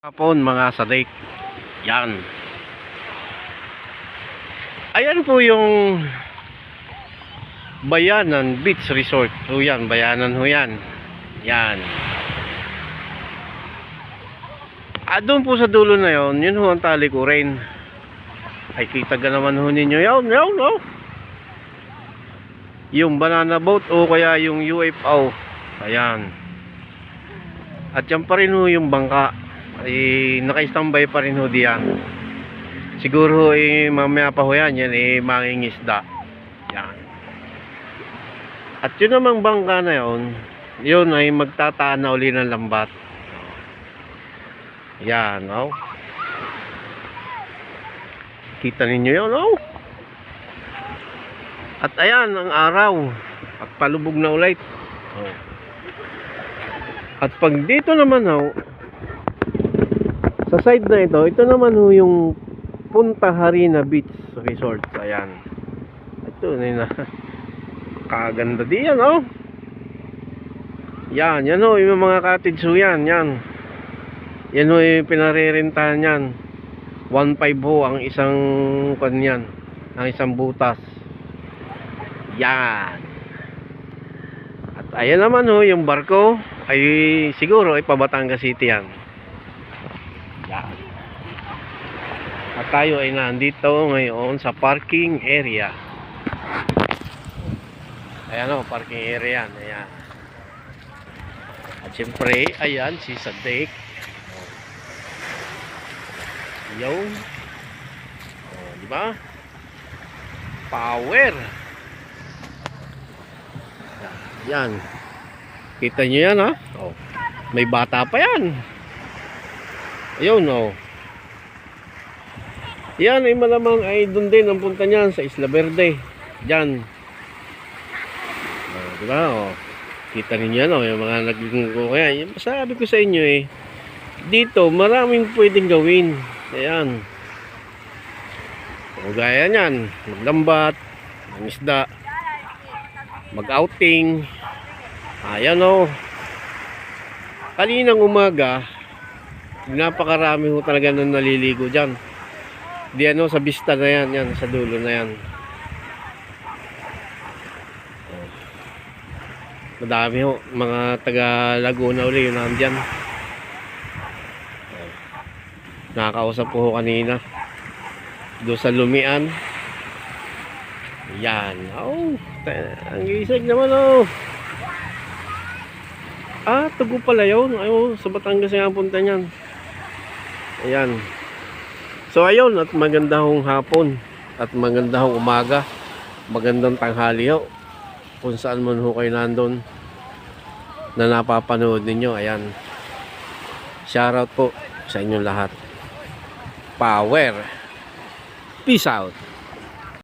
Hapon mga sadik. Yan. Ayan po yung Bayanan Beach Resort. O yan, Bayanan ho yan. Yan. Doon po sa dulo na yon, yun ho ang talikurin. Ay kita ka naman ho ninyo. Yan, yan, oh. Yung banana boat o kaya yung UFO. Ayan. At yan pa rin ho yung bangka. Ay naka-standby pa rin ho diyan. Siguro mamaya pa ho yan mangingisda. Yan. At yun namang bangka na yun ay magtataan na uli ng lambat. Yan, oh. Kita ninyo yun, oh. At ayan ang araw. At palubog na ulit. Oh. At pag dito naman sa side na ito naman yung Punta Harina Beach Resort. Ayan. Ito na kaganda diyan, oh. Yan yung mga cottage yan. Yan yung pinarerentahan yan. 1.5 ho ang isang kanyan, ang isang butas. Yan. At ayan naman yung barko ay siguro ay Batangas City yan. Yan. At tayo ay nandito ngayon sa parking area. Ayan parking area yan. Ayan. At siyempre, ayan si Sadik. Yung di ba? Power. Yan. Kita nyo yan, ha? Oh. May bata pa yan. Ayun, oh. Yan ay malamang ay doon din ang punta niyan sa Isla Verde. Diyan. Oh, di ba? Oh. Kita niyo yan, oh, yung mga naglingko kaya. Sabi ko sa inyo dito maraming pwedeng gawin. Ayan. O gaya niyan, maglambat, mangisda, mag-outing. Ayan, oh. Kaninang umaga, napakarami ho talaga nang naliligo dyan. Di sa vista na yan, sa dulo na yan. Madami ho, mga taga Laguna uli yun nandyan. Nakakausap ko ho kanina doon sa Lumian. Yan. Oh, ang gisig naman, oh. Tugo pala yun. Ay, sa Batangas nga punta niyan. Ayan. So ayun, at magandang hapon at magandang umaga, magandang tanghali ho kung saan man ho kayo nandun na napapanood ninyo. Ayan, shoutout po sa inyong lahat. Power. Peace out.